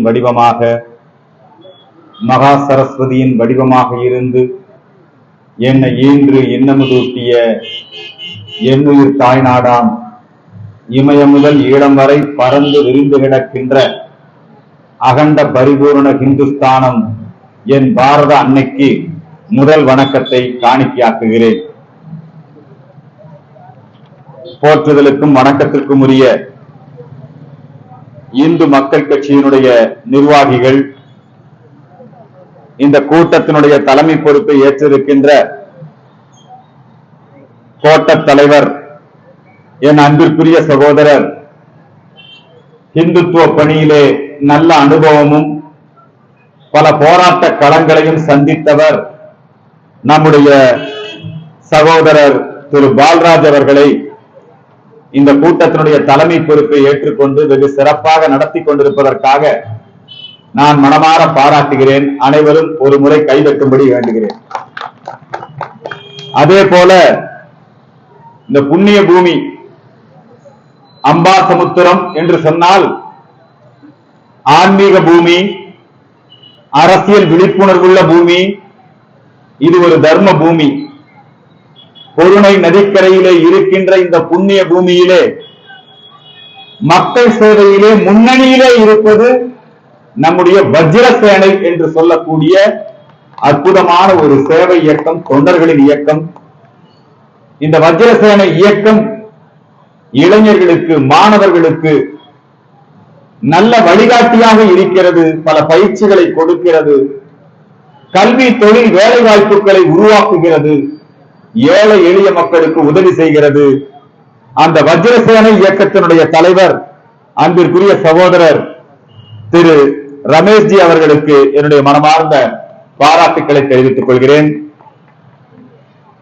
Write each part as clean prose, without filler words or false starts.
வடிவமாக மகா சரஸ்வதியின் வடிவமாக இருந்து என்னை ஈன்று இன்னமுதூட்டிய என்னுயிர் தாய்நாடாம் இமய முதல் ஈழம் வரை பறந்து விரிந்து கிடக்கின்ற அகண்ட பரிபூர்ண ஹிந்துஸ்தானம் என் பாரத அன்னைக்கு முதல் வணக்கத்தை காணிக்கையாக்குகிறேன். போற்றுதலுக்கும் வணக்கத்திற்கும் உரிய இந்து மக்கள் கட்சியினுடைய நிர்வாகிகள், இந்த கூட்டத்தினுடைய தலைமை பொறுப்பை ஏற்றிருக்கின்ற கோட்ட தலைவர், என் அன்பிற்குரிய சகோதரர், இந்துத்துவ பணியிலே நல்ல அனுபவமும் பல போராட்ட களங்களையும் சந்தித்தவர் நம்முடைய சகோதரர் திரு பால்ராஜ் அவர்களை இந்த கூட்டத்தினுடைய தலைமை பொறுப்பை ஏற்றுக்கொண்டு வெகு சிறப்பாக நடத்தி கொண்டிருப்பதற்காக நான் மனமாற பாராட்டுகிறேன். அனைவரும் ஒரு முறை கைதட்டும்படி வேண்டுகிறேன். அதே போல இந்த புண்ணிய பூமி அம்பாசமுத்திரம் என்று சொன்னால் ஆன்மீக பூமி, அரசியல் விழிப்புணர்வுள்ள பூமி, இது ஒரு தர்ம பூமி. பொருணை நதிக்கரையிலே இருக்கின்ற இந்த புண்ணிய பூமியிலே மக்கள் சேவையிலே முன்னணியிலே இருப்பது நம்முடைய வஜ்ரசேனை என்று சொல்லக்கூடிய அற்புதமான ஒரு சேவை இயக்கம், தொண்டர்களின் இயக்கம். இந்த வஜ்ரசேனை இயக்கம் இளைஞர்களுக்கு, மாணவர்களுக்கு நல்ல வழிகாட்டியாக இருக்கிறது, பல பயிற்சிகளை கொடுக்கிறது, கல்வி, தொழில், வேலை வாய்ப்புகளை உருவாக்குகிறது, ஏழை எளிய மக்களுக்கு உதவி செய்கிறது. அந்த வஜ்ரசேனை இயக்கத்தினுடைய தலைவர் அன்பிற்குரிய சகோதரர் திரு ரமேஷ்ஜி அவர்களுக்கு என்னுடைய மனமார்ந்த பாராட்டுக்களை தெரிவித்துக் கொள்கிறேன்.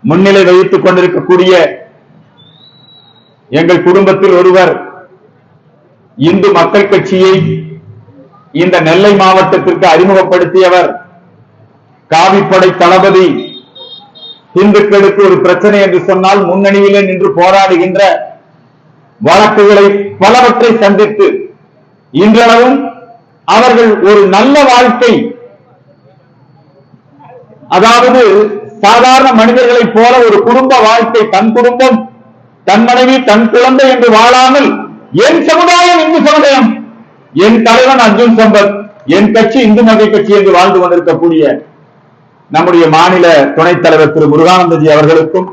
முன்னிலை வகித்துக் கொண்டிருக்கக்கூடிய எங்கள் குடும்பத்தில் ஒருவர் இந்து மக்கள் கட்சியை இந்த நெல்லை மாவட்டத்திற்கு அறிமுகப்படுத்தியவர், காவிப்படை தளபதி. இந்துக்களுக்கு ஒரு பிரச்சனை என்று சொன்னால் முன்னணியிலே நின்று போராடுகின்ற, வழக்குகளை பலவற்றை சந்தித்து இன்றளவும் அவர்கள் ஒரு நல்ல வாழ்க்கை, அதாவது சாதாரண மனிதர்களைப் போல ஒரு குடும்ப வாழ்க்கை, தன் குடும்பம், தன் மனைவி, தன் குழந்தை என்று வாழாமல் என் சமுதாயம் இந்து சமுதாயம், என் தலைவன் அர்ஜுன் சம்பத், என் கட்சி இந்து மக்கள் கட்சி என்று வாழ்ந்து கொண்டிருக்கக்கூடிய நம்முடைய மாநில துணைத் தலைவர் திரு முருகானந்தஜி அவர்களுக்கும்,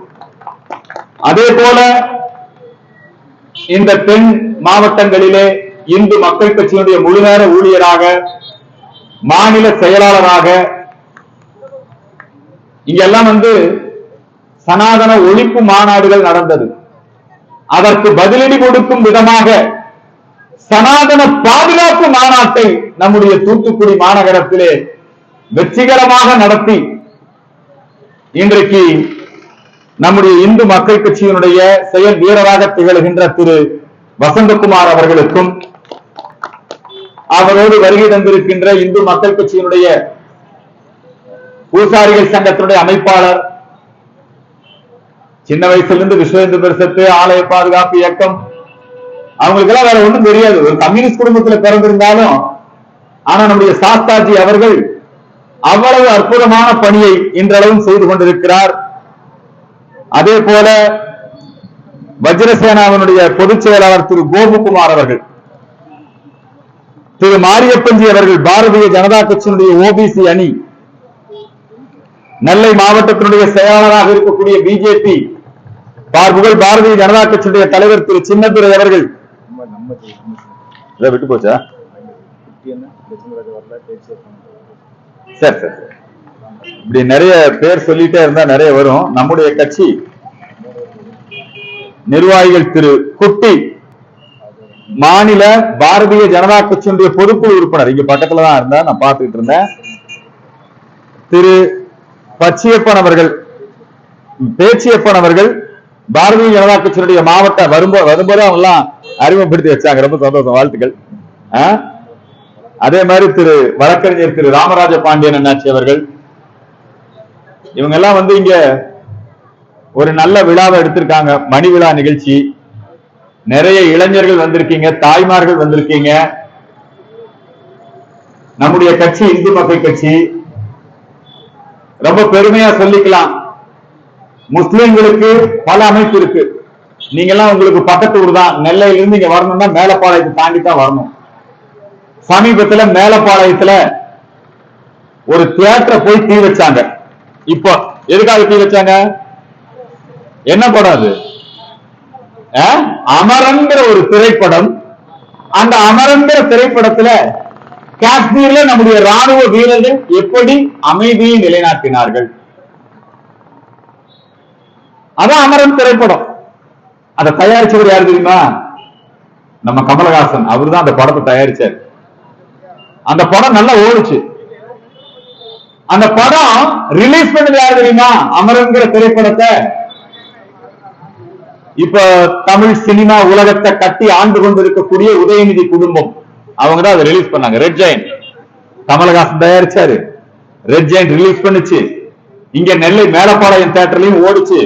அதே போல இந்த தென் மாவட்டங்களிலே இந்து மக்கள் கட்சியினுடைய முழுநேர ஊழியராக, மாநில செயலாளராக, இங்கெல்லாம் சனாதன ஒழிப்பு மாநாடுகள் நடந்தது. அதற்கு பதிலடி கொடுக்கும் விதமாக சனாதன பாதுகாப்பு மாநாட்டை நம்முடைய தூத்துக்குடி மாநகரத்திலே வெற்றிகரமாக நடத்தி இன்றைக்கு நம்முடைய இந்து மக்கள் கட்சியினுடைய செயல் வீரராக திகழ்கின்ற திரு வசந்தகுமார் அவர்களுக்கும், அவரோடு வருகை தந்திருக்கின்ற இந்து மக்கள் கட்சியினுடைய பூசாரிகள் சங்கத்தினுடைய அமைப்பாளர், சின்ன வயசுலிருந்து விஸ்வ இந்து பரிஷத்து, ஆலய பாதுகாப்பு இயக்கம், அவங்களுக்கெல்லாம் வேற ஒண்ணும் தெரியாது. ஒரு கம்யூனிஸ்ட் குடும்பத்தில் பிறந்திருந்தாலும் ஆனா நம்முடைய சாஸ்தாஜி அவர்கள் அவ்வளவு அற்புதமான பணியை இன்றளவும் செய்து கொண்டிருக்கிறார். அதே போல வஜ்ரசேனாவினுடைய பொதுச் செயலாளர் திரு கோபுகுமார் அவர்கள், திரு மாரியப்பன்ஜி அவர்கள், பாரதிய ஜனதா கட்சியினுடைய ஓபிசி அணி, நெல்லை மாவட்டத்தினுடைய செயலாளராக இருக்கக்கூடிய பிஜேபி பார்ப்புகள் பாரதிய ஜனதா கட்சியுடைய தலைவர் திரு சின்னதுரை அவர்கள், விட்டு போச்சா சார்? சார் இப்படி நிறைய பேர் சொல்லிட்டே இருந்தா நிறைய வரும். நம்முடைய கட்சி நிர்வாகிகள் திரு குட்டி, மாநில பாரதிய ஜனதா கட்சியினுடைய பொதுக்குழு உறுப்பினர், இங்க பக்கத்துல தான் இருந்தா நான் பார்த்துட்டு இருந்தேன், திரு பச்சியப்பன் அவர்கள், பேச்சியப்பன் அவர்கள், பாரதிய ஜனதா கட்சியினுடைய மாவட்ட வரும்போது அவங்க எல்லாம் அறிமுகப்படுத்தி வச்சாங்க. ரொம்ப சந்தோஷம், வாழ்த்துக்கள். அதே மாதிரி திரு வழக்கறிஞர் திரு ராமராஜ பாண்டியன் அண்ணாச்சி அவர்கள், இவங்க எல்லாம் இங்க ஒரு நல்ல விழாவை எடுத்திருக்காங்க, மணி விழா நிகழ்ச்சி. நிறைய இளைஞர்கள் வந்திருக்கீங்க, தாய்மார்கள் வந்திருக்கீங்க. நம்முடைய கட்சி இந்து மக்கள் கட்சி ரொம்ப பெருமையா சொல்லிக்கலாம். முஸ்லிம்களுக்கு பல அமைப்பு இருக்கு. நீங்க எல்லாம் உங்களுக்கு பக்கத்து ஊர் தான். நெல்லையில இருந்து இங்க வரணும்னா மேலப்பாளையத்தை தாண்டி தான் வரணும். சமீபத்துல மேலப்பாளையத்துல ஒரு தியேட்டரை போய் தீ வச்சாங்க. இப்போ எதுக்காக தீ வச்சாங்க? என்ன படம் அது? அமரன்கிற ஒரு திரைப்படம். அந்த அமரன்கிற திரைப்படத்துல காஷ்மீர்ல நம்முடைய ராணுவ வீரர்கள் எப்படி அமைதியை நிலைநாட்டினார்கள். அதான் அமரன் திரைப்படம். அதை தயாரிச்சவர் யாரு தெரியுமா? நம்ம கமலஹாசன். அவரு தான் அந்த படத்தை தயாரிச்சார். அந்த படம் நல்லா ஓடுச்சு. அந்த படம் ரிலீஸ் பண்ணது யாரு தெரியுமா? அமரன்கிற திரைப்படத்தை இப்ப தமிழ் சினிமா உலகத்தை கட்டி ஆண்டு கொண்டிருக்கக்கூடிய உதயநிதி குடும்பம் அவங்க தான் அதை ரிலீஸ் பண்ணாங்க. ரெட் ஜெயண்ட் கமலஹாசன் தயாரிச்சாரு. ரெட் ஜெயண்ட் ரிலீஸ் பண்ணுச்சு. இங்க நெல்லை மேலப்பாளையம் தியேட்டர்லயும் ஓடுச்சு.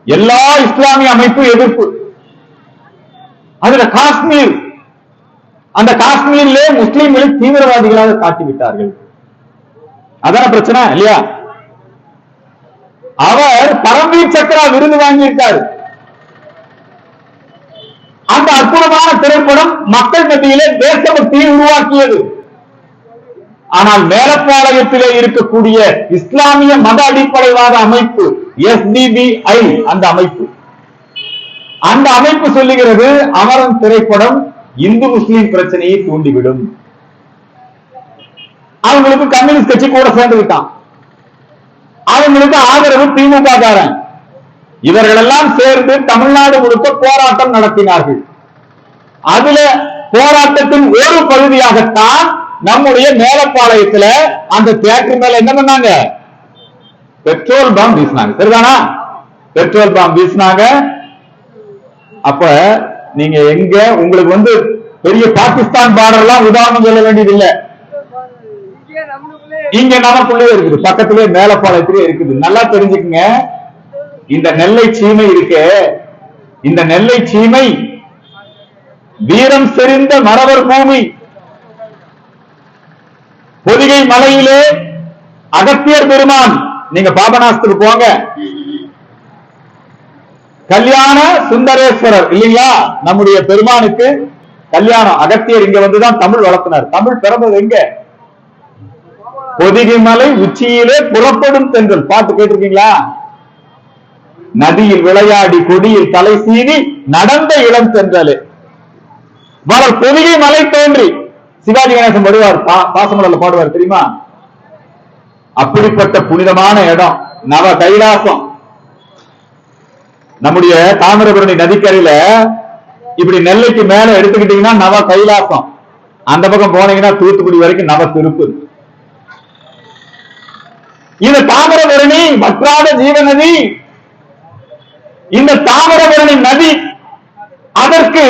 எல்லா இஸ்லாமிய அமைப்பு எதிர்ப்பு. அதுல காஷ்மீர், அந்த காஷ்மீரிலே முஸ்லிம்களை தீவிரவாதிகளாக காட்டிவிட்டார்கள். அதான பிரச்சனை இல்லையா? அவர் பரம்வீர் சக்ரா விருது வாங்கியிருக்காரு. அந்த அற்புதமான திரைப்படம் மக்கள் மத்தியிலே தேசபக்தியை உருவாக்கியது. ஆனால் மேலப்பாளையத்திலே இருக்கக்கூடிய இஸ்லாமிய மத அடிப்படைவாத அமைப்பு SDBI, அந்த அமைப்பு சொல்லுகிறது அமரன் திரைப்படம் இந்து முஸ்லிம் பிரச்சனையை தூண்டிவிடும். அவங்களுக்கு கம்யூனிஸ்ட் கட்சி கூட சேர்ந்து விட்டான். அவங்களுக்கு ஆதரவு திமுக காரன். இவர்களெல்லாம் சேர்ந்து தமிழ்நாடு முழுக்க போராட்டம் நடத்தினார்கள். அதுல போராட்டத்தின் ஒரு பகுதியாகத்தான் நம்முடைய மேலப்பாளையத்துல அந்த தியேட்டர் மேல என்ன பண்ணாங்க? பெட்ரோல் பாம் வீசினாங்க. சரிதானா? பெட்ரோல் பாம் வீசினாங்க. அப்ப நீங்க எங்க உங்களுக்கு பெரிய பாகிஸ்தான் பார்டர் எல்லாம் உதாரணம் சொல்ல வேண்டியது இல்ல. இங்க நமக்குள்ளே இருக்குது, பக்கத்திலே மேலப்பாளையத்திலே இருக்குது. நல்லா தெரிஞ்சுக்குங்க. இந்த நெல்லை சீமை இருக்கு. இந்த நெல்லை சீமை வீரம் செறிந்த மறவர் பூமி. பொதிகை மலையிலே அகத்தியர் பெருமான், நீங்க பாபநாசத்துக்கு போங்க, கல்யாண சுந்தரேஸ்வரர் இல்லையா? நம்முடைய பெருமானுக்கு கல்யாணம். அகத்தியர் இங்க வந்துதான் தமிழ் வளர்த்தினார். தமிழ் பிறந்தது எங்க? பொதிகை மலை உச்சியிலே புறப்படும் தென்றல். பாட்டு கேட்டிருக்கீங்களா? நதியில் விளையாடி கொடியில் தலை சீவி நடந்த இளம் தென்றலே வளர் பொதிகை மலை தோன்றி. சிவாஜி கணேசன் பாடுவார், பாசமலர்ல பாடுவார் தெரியுமா? அப்படிப்பட்ட புனிதமான இடம் நவ கைலாசம். நம்முடைய தாமிரபரணி நதிக்கரையில இப்படி நெல்லைக்கு மேல எடுத்துக்கிட்டீங்கன்னா நவ கைலாசம். அந்த பக்கம் போனீங்கன்னா தூத்துக்குடி வரைக்கும் நவ திருப்பூர். இது தாமிரபரணி வற்றாத ஜீவநதி. இந்த தாமிரபரணி நதி, அதற்கு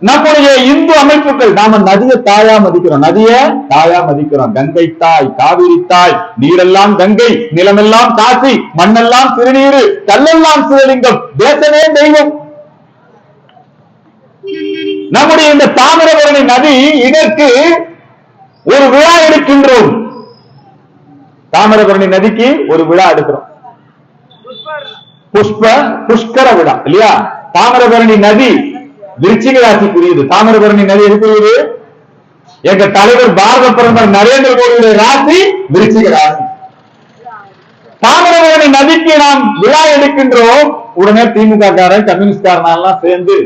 நம்முடைய இந்து அமைப்புகள் நாம நதியை தாயா மதிக்கிறோம். நதியை தாயா மதிக்கிறோம். கங்கை தாய், காவிரி தாய், நீரெல்லாம் கங்கை, நிலமெல்லாம் காசி, மண்ணெல்லாம் திருநீரு, கல்லெல்லாம் சிவலிங்கம், தேசமே தெய்வம். நம்முடைய இந்த தாமிரபரணி நதி, இதற்கு ஒரு விழா எடுக்கின்றோம். தாமிரபரணி நதிக்கு ஒரு விழா எடுக்கிறோம். புஷ்கர விழா இல்லையா? தாமிரபரணி நதி விருச்சிக ராசிக்குரியது. தாமிரபரணி நதி இருக்கிறது. எங்க தலைவர் பாரத பிரதமர் நரேந்திர மோடியுடைய ராசி விருச்சிக ராசி. தாமிரபரணி நதிக்கு நாம் விழா எடுக்கின்றோம். உடனே திமுக காரன், கம்யூனிஸ்ட் காரன் சேர்ந்து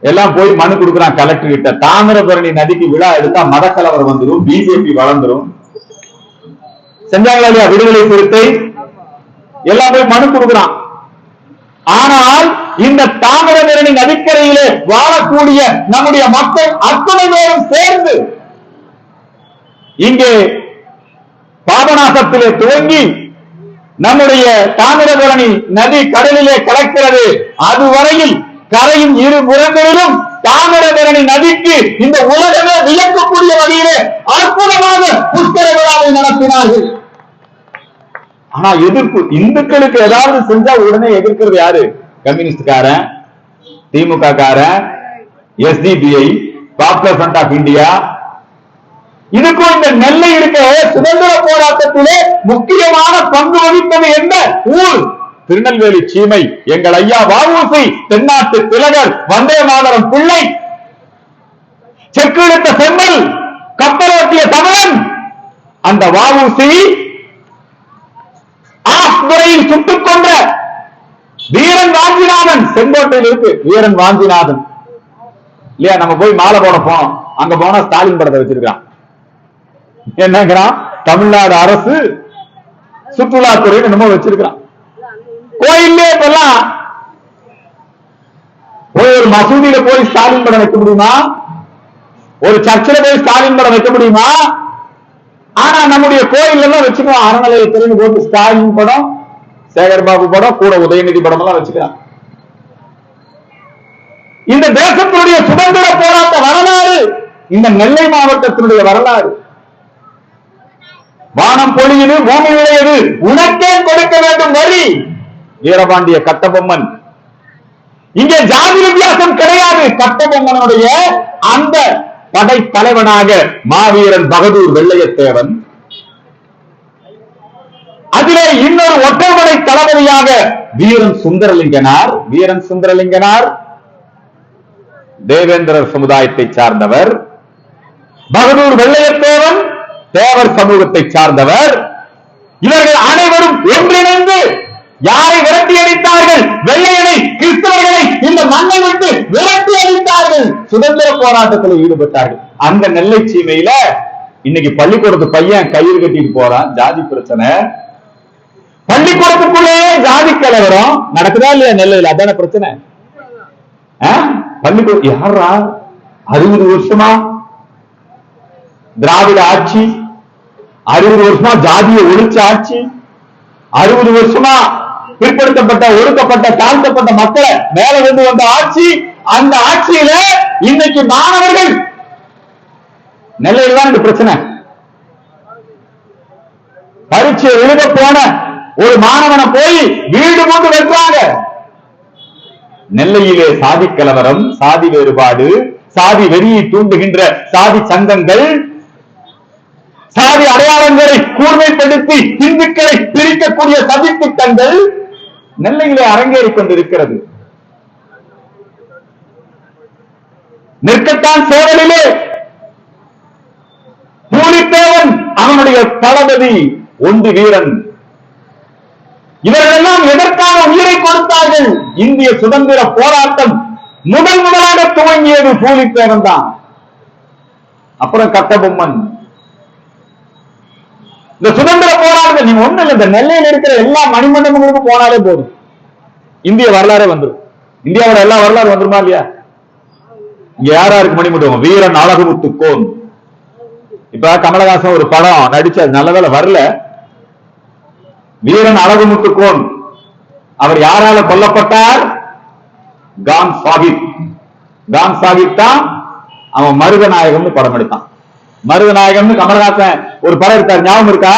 எல்லாம் போய் மனு கொடுக்குறான் கலெக்டர் கிட்ட. தாமிரபரணி நதிக்கு விழா எடுத்தா மத கலவரம் வந்துடும், பிஜேபி வளர்ந்துடும். செஞ்சாங்களா இல்லையா? விடுதலை சிறுத்தை எல்லாம் போய் மனு கொடுக்கிறான். ஆனால் இந்த தாமிரபரணி நதிக்கரையிலே வாழக்கூடிய நம்முடைய மக்கள் அத்தனை பேரும் சேர்ந்து இங்கே பாபநாசத்திலே துவங்கி நம்முடைய தாமிரபரணி நதி கடலிலே கலக்கிறது. அதுவரையில் கரையின் இரு புறங்களிலும் தாமிரபரணி நதிக்கு இந்த உலகமே வியக்கக்கூடிய வகையிலே அற்புதமாக புஷ்கர விழாவை நடத்தினார்கள். ஆனா எதிர்ப்பு, இந்துக்களுக்கு ஏதாவது செஞ்சா உடனே எதிர்க்கிறது யாரு? கம்யூனிஸ்ட் காரன், திமுக காரன், SDBI, popular front of India. இதுக்கும் இந்த நெல்லை இருக்க சுதந்திர போராட்டத்திலே முக்கியமான பங்கு வகித்தது என்ன ஊர்? திருநெல்வேலி சீமை. எங்கள் ஐயா வ.உ.சி., தென்னாட்டு திலகர், வந்தே மாதரம் பிள்ளை, செக்கிழுத்த செம்மல், கப்பலோட்டிய தமிழன். அந்த வ.உ.சி. துறையில் சுட்டுக் கொன்ற வீரன் வாஞ்சிநாதன். செங்கோட்டையில் இருக்கு வீரன் வாஞ்சிநாதன் இல்லையா? நம்ம போய் மாலை போட போனோம், அங்க போனா ஸ்டாலின் படத்தை வச்சிருக்கான். என்னங்கிறான்? தமிழ்நாடு அரசு சுற்றுலாத்துறை என்னமோ வச்சிருக்கான். கோயிலே இப்பெல்லாம் ஒரு மசூதியில போய் ஸ்டாலின் படம் வைக்க முடியுமா? ஒரு சர்ச்சில் போய் ஸ்டாலின் படம் வைக்க முடியுமா? ஆனா நம்முடைய கோயில் எல்லாம் வச்சுக்கலாம். அறநிலையத்துறைன்னு போட்டு ஸ்டாலின் படம், சேகர்பாபு படம், கூட உதயநிதி படம் எல்லாம் வச்சுக்கலாம். இந்த தேசத்தினுடைய சுதந்திர போராட்ட வரலாறு இந்த நெல்லை மாவட்டத்தினுடைய வரலாறு. வானம் பொழியுது, பூமி விளையுது, உனக்கே கொடுக்க வேண்டும் வரி. வீரபாண்டிய கட்டபொம்மன். இங்கே ஜாதி வித்தியாசம் கிடையாது. கட்டபொம்மனுடைய அந்த படை தலைவனாக மாவீரன் பகதூர் வெள்ளையத்தேவன், அதிலே இன்னொரு ஒற்றைப்படை தளபதியாக வீரன் சுந்தரலிங்கனார். வீரன் சுந்தரலிங்கனார் தேவேந்திரர் சமுதாயத்தை சார்ந்தவர். பகதூர் வெள்ளையத்தேவன் தேவர் சமூகத்தை சார்ந்தவர். இவர்கள் அனைவரும் ஒன்றிணைந்து யாரை விரட்டி அடித்தார்கள்? வெள்ளையனை, கிறிஸ்தவர்களை இந்த மண்ணை விட்டு விரட்டி அடித்தார்கள். சுதந்திர போராட்டத்தில் ஈடுபட்டார்கள். அந்த நெல்லை சீமையில இன்னைக்கு பள்ளிக்கூடத்து பையன் கயிறு கட்டிட்டு போறான். ஜாதி பிரச்சனை. பள்ளிக்கூடத்துக்குள்ளே ஜாதி கலவரம் நடக்குதா இல்லையா நெல்லையில்? அதான பிரச்சனை. பள்ளிக்கூடம் யாரா 60 வருஷமா திராவிட ஆட்சி, 60 வருஷமா ஜாதியை ஒழிச்ச ஆட்சி, 60 வருஷமா பிற்படுத்தப்பட்ட, ஒடுக்கப்பட்ட, தாழ்த்தப்பட்ட மக்களை மேல கொண்டு வந்த ஆட்சி. அந்த ஆட்சியில இன்னைக்கு மாணவர்கள் நெல்லையில் தான் இந்த பிரச்சனை. பரீட்சை எழுத போன ஒரு மாணவனை போய் வீடு கொண்டு வைக்கிறாங்க. நெல்லையிலே சாதி கலவரம், சாதி வேறுபாடு, சாதி வெறியை தூண்டுகின்ற சாதி சங்கங்கள், சாதி அடையாளங்களை கூர்மைப்படுத்தி இந்துக்களை பிரிக்கக்கூடிய சதி திட்டங்கள் நெல்லையிலே அரங்கேறிக் கொண்டிருக்கிறது. நெற்கட்டான் சோழலிலே பூலித்தேவன் அவனுடைய தளபதி ஒன்று வீரன். இவர்களெல்லாம் எதற்காக உயிரை கொடுத்தார்கள்? இந்திய சுதந்திர போராட்டம் முதலாக துவங்கியது பூலித்தேவன் தான். அப்புறம் கட்டபொம்மன். இந்த சுதந்திர போராட்டம் நீங்க ஒண்ணு இல்லை, இந்த நெல்லையில் இருக்கிற எல்லா மணிமண்டபங்களுக்கும் போனாலே போதும், இந்திய வரலாறே வந்துடும். இந்தியாவோட எல்லா வரலாறு வந்துருமா இல்லையா? இங்க யாராருக்கு மணிமண்டபம்? வீரன் அழகுமுத்துக்கோன். இப்ப கமலஹாசன் ஒரு படம் நடிச்ச, நல்ல வேளை வரல. வீரன் அழகுமுத்துக்கோன் அவர் யாரால கொல்லப்பட்டார்? கான் சாஹிப். கான் சாஹிப் தான் அவன் மருதநாயகம் படம் எடுத்தான். மருதநாயகம் கமலஹாசன் ஒரு படம் எடுத்தார், ஞாபகம் இருக்கா?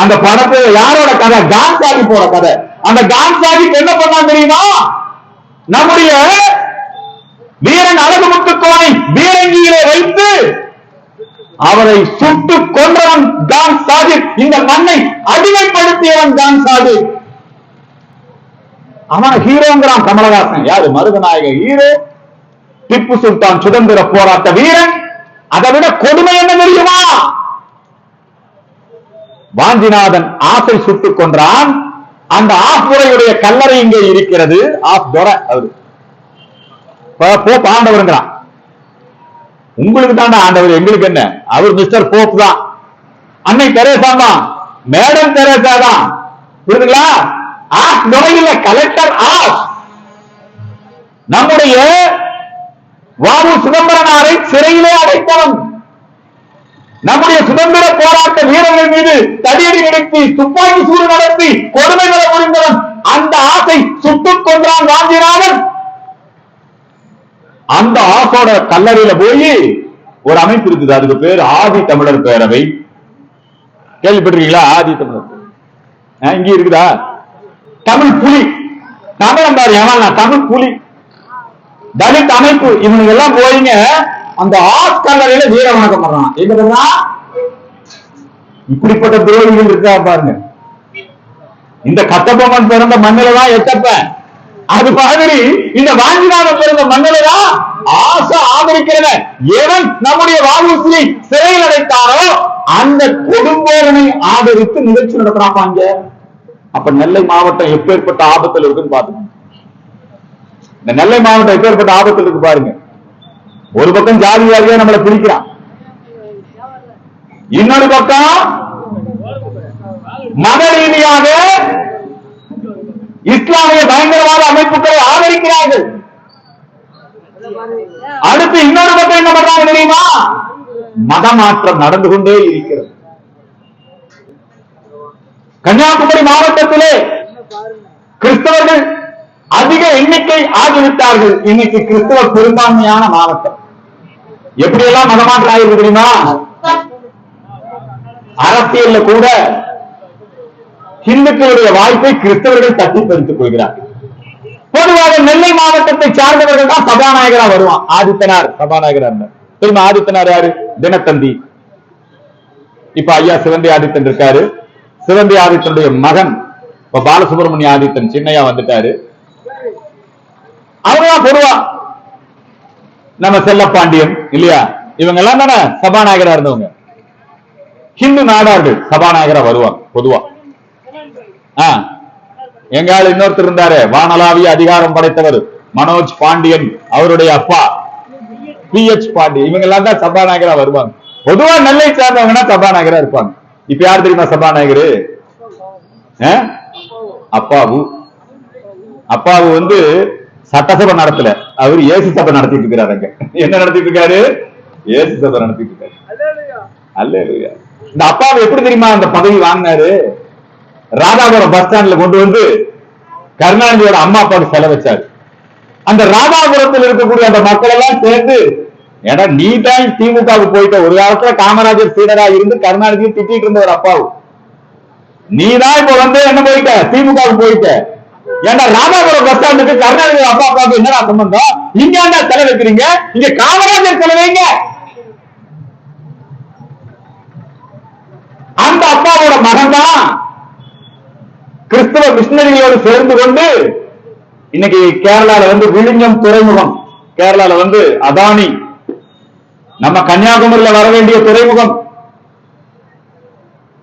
அந்த படத்தை யாரோட கதை? கான் சாஹிப்போட கதை. அந்த கான் சாஹிப் என்ன பண்ணா தெரியுமா? நம்முடைய வீரன் அழகுமுத்துக்கோனை பீரங்கியிலே வைத்து அவரை சுட்டு கொன்றவன் கான் சாஹிப். இந்த மண்ணை அடிமைப்படுத்தியவன் கான் சாஹிப். அவன் ஹீரோங்கிறான் கமலஹாசன். யாரு? மருதநாயக ஹீரோ, திப்பு சுல்தான் சுதந்திர போராட்ட வீரன். அதை விட கொடுமை என்ன தெரியுமா? வாஞ்சிநாதன் ஆசை சுட்டுக் கொன்றான். அந்த ஆஃபுரையுடைய கல்லறை இங்கே இருக்கிறது. ஆஃப் துரை அவரு போப் ஆண்டவருங்கிறான். உங்களுக்கு தாண்டா ஆண்டவர், எங்களுக்கு என்ன? அவர் மிஸ்டர் போப் தான். அன்னை தெரேசா தான், மேடம் தெரேசா தான். புரியுதுங்களா? ஆஃப் துறையில கலெக்டர் ஆஃப். நம்முடைய வாவு சிதம்பரனாரை சிறையிலே அடைத்தவன். நம்முடைய சுதந்திர போராட்ட வீரர்கள் மீது தடியடி நடத்தி, துப்பாக்கி சூடு நடத்தி கொடுமைகளை புரிந்தவன். அந்த ஆசை சுட்டுக் கொன்றான் வாஞ்சிநாதன். அந்த ஆசோட கல்லறையில போய் ஒரு அமைப்பு இருக்குது, அதுக்கு பேர் ஆதி தமிழர் பேரவை. கேள்விப்பட்டிருக்கீங்களா? ஆதி தமிழர் இங்க இருக்குதா? தமிழ் புலி. தமிழன் பாரு, தமிழ் புலி. தலித் அமைப்பு இவங்க எல்லாம் போயிங்க அந்த ஆஸ்கல்லறையில வீர வணக்கம் பண்றான். எங்க இப்படிப்பட்ட துரோகிகள் இருக்கா பாருங்க. இந்த கட்டபொம்மன் பிறந்த மண்ணில்தான் எட்டப்பன், அது மாதிரி இந்த வாஞ்சிநாதன் பிறந்த மண்ணில்தான் ஆசை ஆதரிக்கிறவன். எவன் நம்முடைய வாவுசியை சிறையில் அடைத்தாரோ அந்த கொடுங்கோலனை ஆதரித்து நிகழ்ச்சி நடத்துறாங்க. அப்ப நெல்லை மாவட்டம் எப்பேற்பட்ட ஆபத்தில் இருக்குன்னு பாத்துக்கோங்க. இந்த நெல்லை மாவட்டம் எப்பேற்பட்ட ஆபத்தில் இருக்கு பாருங்க. ஒரு பக்கம் ஜாதி வாரியா நம்மளை பிரிக்கிறான், இன்னொரு பக்கம் மத ரீதியாக இஸ்லாமிய பயங்கரவாத அமைப்புகளை ஆதரிக்கிறார்கள். அடுத்து இன்னொரு பக்கம் என்ன பண்றாங்க தெரியுமா? மதமாற்றம் நடந்து கொண்டே இருக்கிறது. கன்னியாகுமரி மாவட்டத்திலே கிறிஸ்தவர்கள் அதிக எண்ணிக்கை ஆகிவிட்டார்கள். இன்னைக்கு கிறிஸ்தவ பெரும்பான்மையான மாவட்டம். எப்படியெல்லாம் மதமாற்றம் ஆகிருக்கு தெரியுமா? அரசியல்ல கூட இந்துக்களுடைய வாய்ப்பை கிறிஸ்தவர்கள் தட்டி பறித்துக் கொள்கிறார்கள். பொதுவாக நெல்லை மாவட்டத்தை சார்ந்தவர்கள் தான் சபாநாயகரா வருவான். ஆதித்தனார் சபாநாயகர் தெரியுமா? ஆதித்தனார் யாரு? தினத்தந்தி. இப்ப ஐயா சிவந்தி ஆதித்தன் இருக்காரு. சிவந்தி ஆதித்தனுடைய மகன் இப்ப பாலசுப்ரமணிய ஆதித்தன் சின்னையா வந்துட்டாரு. அவங்கதான் பொதுவா நம்ம செல்லப்பாண்டியன் இல்லையா, இவங்க எல்லாம் தானே சபாநாயகரா இருந்தவங்க. ஹிந்து நாடார்கள் சபாநாயகரா வருவாங்க பொதுவா. எங்கால இன்னொருத்தர் இருந்தாரு, வானளாவிய அதிகாரம் படைத்தவர் மனோஜ் பாண்டியன், அவருடைய அப்பா PH பாண்டியன். இவங்க எல்லாம் தான் சபாநாயகரா வருவாங்க. பொதுவா நெல்லை சார்ந்தவங்கன்னா சபாநாயகரா இருப்பாங்க. இப்ப யார் தெரியுமா சபாநாயகரு? அப்பாவு. அப்பாவு வந்து சட்டசபை நடத்தல, அவர் ஏசி சபை நடத்திட்டு இருக்கிறாரு. அங்க என்ன நடத்திட்டு இருக்காரு? ஏசி சபை நடத்திட்டு இருக்காரு. அல்லேலூயா. இந்த அப்பாவை எப்படி தெரியுமா அந்த பதவி வாங்கினாரு? ராதாபுரம் பஸ் ஸ்டாண்ட்ல கொண்டு வந்து கருணாநிதியோட அம்மா அப்பாவுக்கு செலவு வச்சாரு. அந்த ராதாபுரத்தில் இருக்கக்கூடிய அந்த மக்கள் எல்லாம் சேர்ந்து, ஏன்னா நீ தான் திமுகவுக்கு போயிட்ட, ஒரு காலத்துல காமராஜர் சீடரா இருந்து கருணாநிதியை திட்டிட்டு இருந்த ஒரு அப்பாவு, நீ தான் இப்ப வந்து என்ன போயிட்ட, திமுகவுக்கு போயிட்ட. ஏன்னா ராதாபுரம் பஸ் ஸ்டாண்டுக்கு கருணாநிதி அப்பா அப்பாவுக்கு என்னடா சம்பந்தம்? இங்க என்ன செலவு வைக்கிறீங்க? இங்க காமராஜர் செலவைங்க. அந்த அப்பாவோட மகன் தான் கிறிஸ்தவ மிஷனரிகளோடு சேர்ந்து கொண்டு இன்னைக்கு கேரளால வந்து விழுஞ்சம் துறைமுகம், கேரளால வந்து அதானி, நம்ம கன்னியாகுமரியில வர வேண்டிய துறைமுகம்,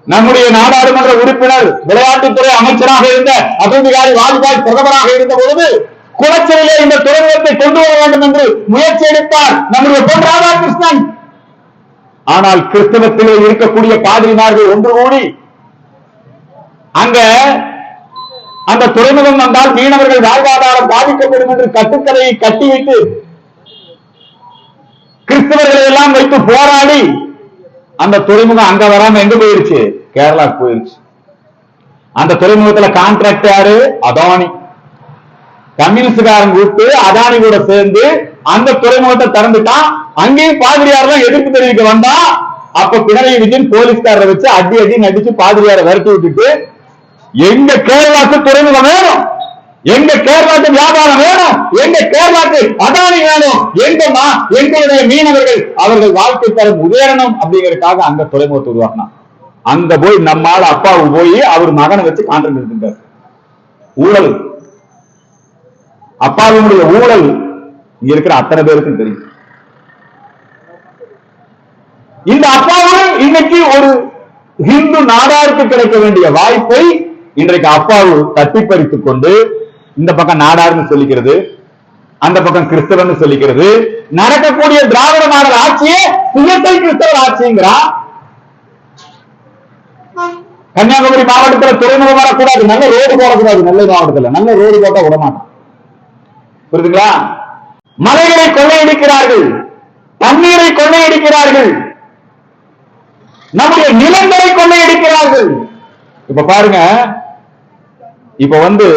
நம்முடைய நாடாளுமன்ற உறுப்பினர் விளையாட்டுத்துறை அமைச்சராக இருந்த அடல் பிஹாரி வாஜ்பாய் பிரதமராக இருந்த பொழுது குளச்சலிலே இந்த துறைமுகத்தை கொண்டு வர வேண்டும் என்று முயற்சி எடுத்தார் நம்முடைய பொன் ராதாகிருஷ்ணன். ஆனால் கிறிஸ்தவத்திலே இருக்கக்கூடிய பாதிரிமார்கள் ஒன்று கூடி அங்க அந்த துறைமுகம் வந்தால் மீனவர்கள் வாழ்வாதாரம் பாதிக்கப்படும் என்று கட்டுக்கதையை கட்டிவிட்டு கிறிஸ்தவர்களை எல்லாம் வைத்து போராடி அந்த துறைமுகம் அங்க வராம எங்க போயிருச்சு? கேரளாக்கு போயிருச்சு. அந்த துறைமுகத்துல கான்ட்ராக்ட் யாரு? அதானி. கம்யூனிஸ்டுகாரன் கூப்பிட்டு அதானி கூட சேர்ந்து அந்த துறைமுகத்தை திறந்துட்டான். அங்கேயும் பாதிரியார் தான் எதிர்ப்பு தெரிவிக்க வந்தா, அப்ப பினராயி விஜயன் போலீஸ்காரரை வச்சு அடி அடி நடிச்சு பாதிரியாரை விரட்டி விட்டுட்டு, எங்க கேரளாக்கு துறைமுகம் வேணும், எங்க கேரளாக்கு வியாபாரம் வேணும், எங்க கேரளாக்கு அதானி வேணும், எங்களுடைய மீனவர்கள் அவர்கள் வாழ்க்கை தரம் உயரணும் அப்படிங்கறதுக்காக அந்த துறைமுகத்தை உருவாக்கினான். அங்க போய் நம்மால அப்பாவு போய் அவர் மகனை வச்சு கான்ட்ராக்ட் எடுத்துட்டார். ஊழல், அப்பாவினுடைய ஊழல் இங்க இருக்கிற அத்தனை பேருக்கும் தெரியும். இந்த அப்பாவு இன்னைக்கு ஒரு இந்து நாடாருக்கு கிடைக்க வேண்டிய வாய்ப்பை இன்றைக்கு அப்பாவு தட்டி பறித்துக் கொண்டு இந்த பக்கம் நாடார்னு சொல்லிக்கிறது, அந்த பக்கம் கிறிஸ்தவன் சொல்லிக்கிறது. நடக்கக்கூடிய திராவிட மாடல் ஆட்சியே சுயத்தை கிறிஸ்தவர் ஆட்சிங்கிறா. கன்னியாகுமரி மாவட்டத்தில் துறைமுகம் வரக்கூடாது, நல்ல ரோடு போடக்கூடாது. நெல்லை மாவட்டத்தில் நல்ல ரோடு போட்டா விடமாட்டான். புரியுதுங்களா? மலைகளை கொள்ளையடிக்கிறார்கள், தண்ணீரை கொள்ளையடிக்கிறார்கள், நம்முடைய நிலங்களை கொள்ளையடிக்கிறார்கள். இப்ப பாருங்க, இப்ப வந்து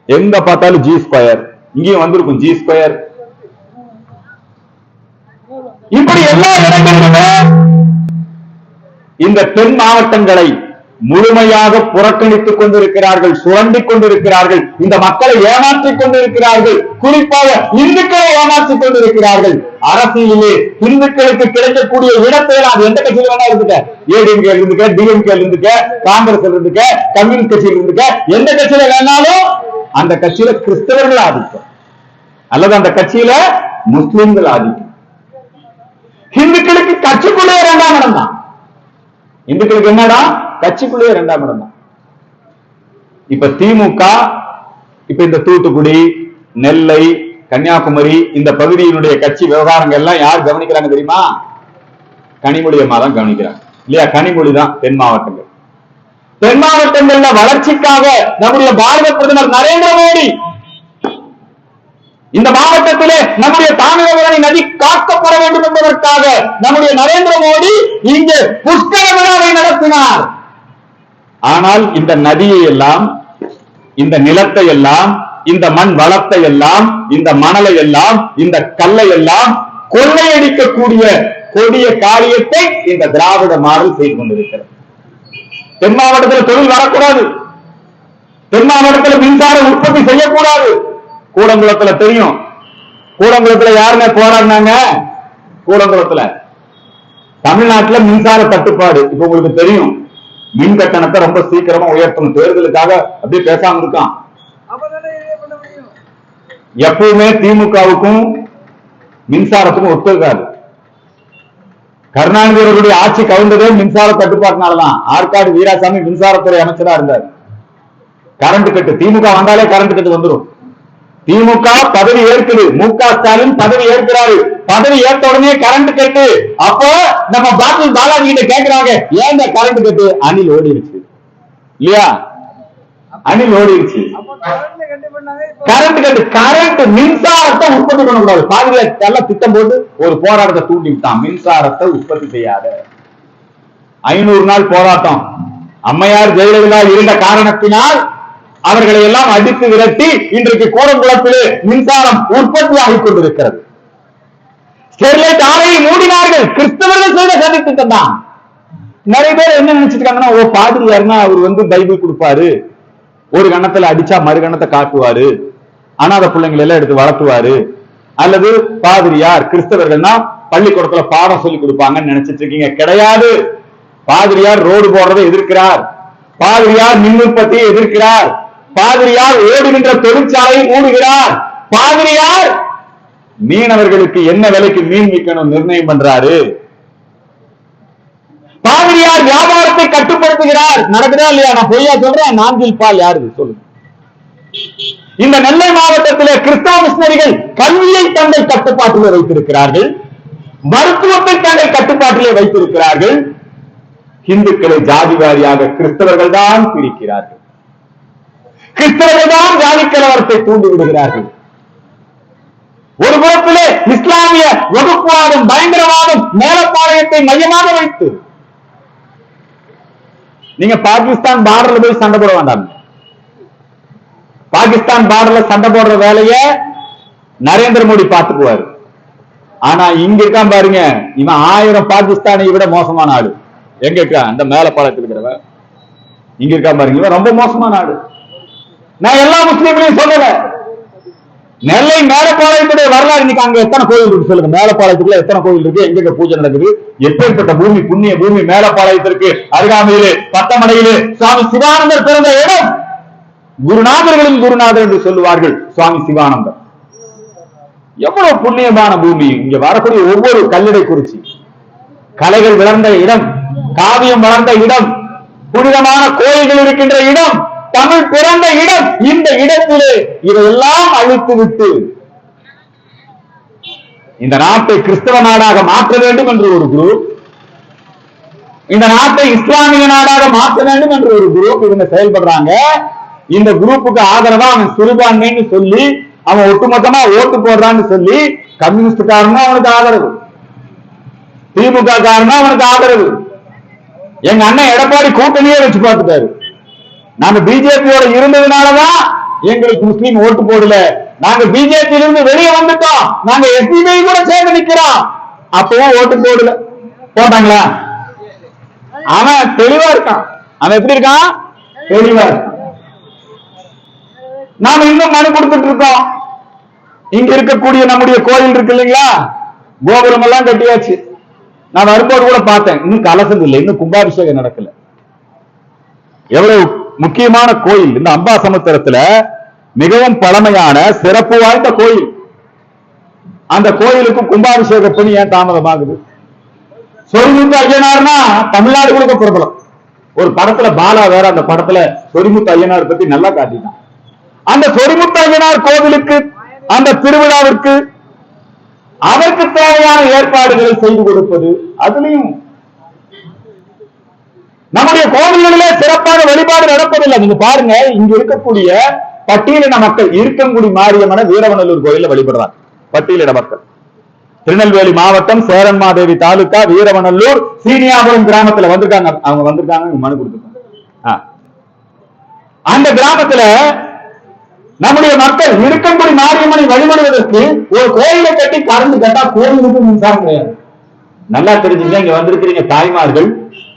எங்க பார்த்தாலும் G ஸ்கொயர், இங்கேயும் வந்திருக்கும் G ஸ்கொயர். இப்படி எல்லா இடங்களிலுமே இந்த தென் மாவட்டங்களை முழுமையாக புறக்கணித்துக் கொண்டிருக்கிறார்கள், சுரண்டிக் கொண்டிருக்கிறார்கள், இந்த மக்களை ஏமாற்றிக் கொண்டிருக்கிறார்கள், குறிப்பாக இந்துக்களை ஏமாற்றிக் கொண்டிருக்கிறார்கள். அரசியலிலே இந்துக்களுக்கு கிடைக்கக்கூடிய இடத்தை அது எந்த கட்சியில் வேணா இருந்துக்க, ஏடிஎம்கே இருந்துக்க, டிஎம்கே இருந்துக்க, காங்கிரஸ் இருந்துக்க, கம்யூனிஸ்ட் கட்சியில் இருந்துக்க, எந்த கட்சியில வேணாலும் அந்த கட்சியில கிறிஸ்தவர்கள் ஆதிக்கம் அல்லது அந்த கட்சியில முஸ்லிம்கள் ஆதிக்கம். இந்துக்களுக்கு கட்சிக்குள்ளே 2ஆம் இடம் தான். இந்துக்களுக்கு என்னடா? கட்சிக்குள்ளே 2ஆம் இடம் தான். இப்ப திமுக இப்ப இந்த தூத்துக்குடி, நெல்லை, கன்னியாகுமரி இந்த பகுதியினுடைய கட்சி விவகாரங்கள் எல்லாம் யார் கவனிக்கிறாங்க தெரியுமா? கனிமொழி அம்மா தான் கவனிக்கிறாங்க இல்லையா? கனிமொழி தான் தென் மாவட்டங்கள். தென் மாவட்டங்கள்ல வளர்ச்சிக்காக நம்முடைய பாரத பிரதமர் நரேந்திர மோடி இந்த மாவட்டத்திலே நம்முடைய தாமிரபரணி நதி காக்கப்பட வேண்டும் என்பதற்காக நம்முடைய நரேந்திர மோடி இங்கே புஷ்கர விழாவை நடத்தினார். ஆனால் இந்த நதியை எல்லாம், இந்த நிலத்தை எல்லாம், இந்த மண் வளத்தை எல்லாம், இந்த மணலை எல்லாம், இந்த கல்லை எல்லாம் கொள்ளையடிக்கக்கூடிய கொடிய காரியத்தை இந்த திராவிட மாடல் செய்து கொண்டிருக்கிறது. தென் மாவட்டத்தில் தொழில் வரக்கூடாது, தென் மாவட்டத்தில் மின்சார உற்பத்தி செய்யக்கூடாது. கூடங்குளத்துல தெரியும், கூடங்குளத்துல யாருமே போராடினாங்க? கூடங்குளத்துல தமிழ்நாட்டுல மின்சார தட்டுப்பாடு. இப்ப உங்களுக்கு தெரியும், மின் கட்டணத்தை ரொம்ப சீக்கிரமா உயர்த்தணும், தேர்தலுக்காக அப்படியே பேசாம இருக்கான். எப்பவுமே திமுகவுக்கும் மின்சாரத்துக்கும் ஒத்துக்காது. கருணாநிதி அவர்களுடைய ஆட்சி கவிழ்ந்ததே மின்சார தட்டுப்பாட்டினால்தான். ஆற்காடு வீராசாமி மின்சாரத்துறை அமைச்சரா இருந்தார். கரண்ட் கட்டு திமுக வந்தாலே கரண்ட் கட்டு வந்துடும். திமுக பதவி ஏற்குது, மு.க. ஸ்டாலின் பதவி ஏற்கிறாரு, பதவி ஏற்ற உடனே கரண்ட் கட்டு. அப்போ நம்ம பாலாஜி கிட்ட கேட்கிறாங்க, ஏன் கரண்ட் கட்டு? அணில் ஓடிடுச்சு இல்லையா? அணில் ஓடிடுச்சு. கரண்ட் கட்டு, கரண்ட் மின்சாரத்தை உற்பத்தி பண்ணக்கூடாது. பாதுகாப்பு திட்டம் போட்டு ஒரு போராட்டத்தை தூண்டி விட்டான், மின்சாரத்தை உற்பத்தி செய்யாத. 500 நாள் போராட்டம். அம்மையார் ஜெயலலிதா இருந்த காரணத்தினால் அவர்களை எல்லாம் அடித்து விரட்டி இன்றைக்கு கூடங்குளத்திலே மின்சாரம் உற்பத்தி ஆகிக் கொண்டிருக்கிறது. ஸ்டெர்லைட் ஆலையை மூடினார்கள், கிறிஸ்தவர்கள் செய்த சதி திட்டம் தான். நிறைய பேர் என்ன நினைச்சிருக்காங்கன்னா, ஓ பாதிரியார்னா அவர் பைபிள் கொடுப்பாரு, ஒரு கணத்துல அடிச்சா மறு கணத்தை காட்டுவாரு, அனாத பிள்ளைங்களை எல்லாம் எடுத்து வளர்த்துவாரு, அல்லது பாதிரியார் கிறிஸ்தவர்கள்னா பள்ளிக்கூடத்துல பாடம் சொல்லி கொடுப்பாங்கன்னு நினைச்சிட்டு இருக்கீங்க. கிடையாது. பாதிரியார் ரோடு போடுறதை எதிர்க்கிறார், பாதிரியார் மின் உற்பத்தியை எதிர்க்கிறார், பாதிரியார் ஓடுகின்ற தொழிற்சாலையை மூடுகிறார், பாதிரியார் மீனவர்களுக்கு என்ன விலைக்கு மீன் விற்கணும் நிர்ணயம் பண்றாரு, பாதிரியார் வியாபாரத்தை கட்டுப்படுத்துகிறார். நடக்குதா இல்லையா? நான் பொய்யா சொல்றேன்? நாஞ்சில் பால் யாரு சொல்லுங்க. இந்த நெல்லை மாவட்டத்திலே கிறிஸ்தவ மிஷனரிகள் கல்வியை தந்தை கட்டுப்பாட்டிலே வைத்திருக்கிறார்கள், மருத்துவத்தை தந்தை கட்டுப்பாட்டிலே வைத்திருக்கிறார்கள். இந்துக்களை ஜாதி வாரியாக கிறிஸ்தவர்கள் தான் பிரிக்கிறார்கள், கிறிஸ்தவர்கள் தான் ஜாதி கலவரத்தை தூண்டி விடுகிறார்கள். ஒரு புறத்திலே இஸ்லாமிய வகுப்புவாதம், பயங்கரவாதம், மேலப்பாளையத்தை மையமாக வைத்து நீங்க பாகிஸ்தான் பார்டர்ல போய் சண்டை போட வேண்டாம். பாகிஸ்தான் பார்டர்ல சண்டை போடுற வேலையை நரேந்திர மோடி பார்த்துக்குவாரு. ஆனா இங்க இருக்கான் பாருங்க, இவன் 1000 பாகிஸ்தானை விட மோசமான ஆடு. எங்க இருக்கா? அந்த மேலப்பாளையத்தில் இருக்கிறவ இங்க இருக்கான் பாருங்க, இவன் ரொம்ப மோசமான ஆடு. நான் எல்லா முஸ்லீம்களையும் சொல்லல. நெல்லை மேலப்பாளையத்துடைய வரலாறு இன்னைக்கு அங்க எத்தனை கோயில் இருக்கு சொல்லுங்க? மேலப்பாளையத்துக்குள்ள எத்தனை கோயில் இருக்கு? எங்க பூஜை நடக்குது? எப்பேற்பட்ட பூமி, புண்ணிய பூமி மேலப்பாளையத்திற்கு அருகாமையிலே பட்டமடையிலே சுவாமி சிவானந்தர் பிறந்த இடம். குருநாதர்களின் குருநாதர் என்று சொல்லுவார்கள் சுவாமி சிவானந்தர். எவ்வளவு புண்ணியமான பூமி. இங்க வரக்கூடிய ஒவ்வொரு கல்லடை குறிச்சி, கலைகள் வளர்ந்த இடம், காவியம் வளர்ந்த இடம், புனிதமான கோயில்கள் இருக்கின்ற இடம், தமிழ் பிறந்த இடம். இந்த இடத்திலே இதையெல்லாம் அழித்து விட்டு இந்த நாட்டை கிறிஸ்தவ நாடாக மாற்ற வேண்டும் என்று ஒரு குரூப், இந்த நாட்டை இஸ்லாமிய நாடாக மாற்ற வேண்டும் என்று ஒரு குரூப் இவங்க செயல்படுறாங்க. இந்த குரூப்புக்கு ஆதரவா அவன் சிறுபான்மைன்னு சொல்லி அவன் ஒட்டுமொத்தமா ஓட்டு போடுறான்னு சொல்லி கம்யூனிஸ்ட் காரனும் அவனுக்கு ஆதரவு, திமுக காரனும் அவனுக்கு ஆதரவு. எங்க அண்ணன் எடப்பாடி கூட்டணியே வச்சு பார்த்துட்டாரு. நாங்க பிஜேபியோட இருந்ததுனாலதான் எங்களுக்கு முஸ்லீம் ஓட்டு போடல, நாங்க பிஜேபியில இருந்து வெளியே வந்துட்டோம், நாங்க எஸ்பிஐ கூட சேர்ந்து நிக்கிறோம், அப்பவும் ஓட்டு போடல. போட்டாங்களா? அவன் தெளிவா இருக்கான். அவன் எப்படி இருக்கான்? தெளிவா இருக்கான். நாம இன்னும் மனு கொடுத்துட்டு இருக்கோம். இங்க இருக்கக்கூடிய நம்முடைய கோயில் இருக்கு இல்லைங்களா, கோபுரம் எல்லாம் கட்டியாச்சு. நான் வரும்போது கூட பார்த்தேன், இன்னும் கலசம் இல்லை, இன்னும் கும்பாபிஷேகம் நடக்கல. எவ்வளவு முக்கியமான கோயில்! இந்த அம்பாசமுத்திரத்துல மிகவும் பழமையான சிறப்பு வாய்ந்த கோயில். அந்த கோயிலுக்கு கும்பாபிஷேக பணி ஏன் தாமதமாகுது? சொரிமுத்து ஐயனார்னா தமிழ்நாடு கூட பிரபலம். ஒரு படத்துல பாலா வேற அந்த படத்துல சொரிமுத்து ஐயனார் பத்தி நல்லா காட்டினான். அந்த சொரிமுத்து ஐயனார் கோவிலுக்கு, அந்த திருவிழாவிற்கு அதற்கு தேவையான ஏற்பாடுகளை செய்து கொடுப்பது. அதுலயும் நம்முடைய கோவில்களிலே சிறப்பான வழிபாடு நடப்பதில்லை. நீங்க பாருங்க, இங்க இருக்கக்கூடிய பட்டியலின மக்கள் இருக்கங்குடி மாரியம்மன வீரவநல்லூர் கோயில வழிபடுறாங்க. பட்டியலின மக்கள் திருநெல்வேலி மாவட்டம் சேரன்மாதேவி தாலுகா வீரவநல்லூர் சீனியாபுரம் கிராமத்துல வந்திருக்காங்க. அவங்க வந்திருக்காங்க, மனு கொடுத்துருக்காங்க. அந்த கிராமத்துல நம்முடைய மக்கள் இருக்கங்குடி மாரியம்மனை வழிபடுவதற்கு ஒரு கோயிலை கட்டி கறந்து கேட்டா கோயிலுக்கு மின்சாரம் கிடையாது. நல்லா தெரிஞ்சுங்க, இங்க வந்திருக்கிறீங்க தாய்மார்கள்,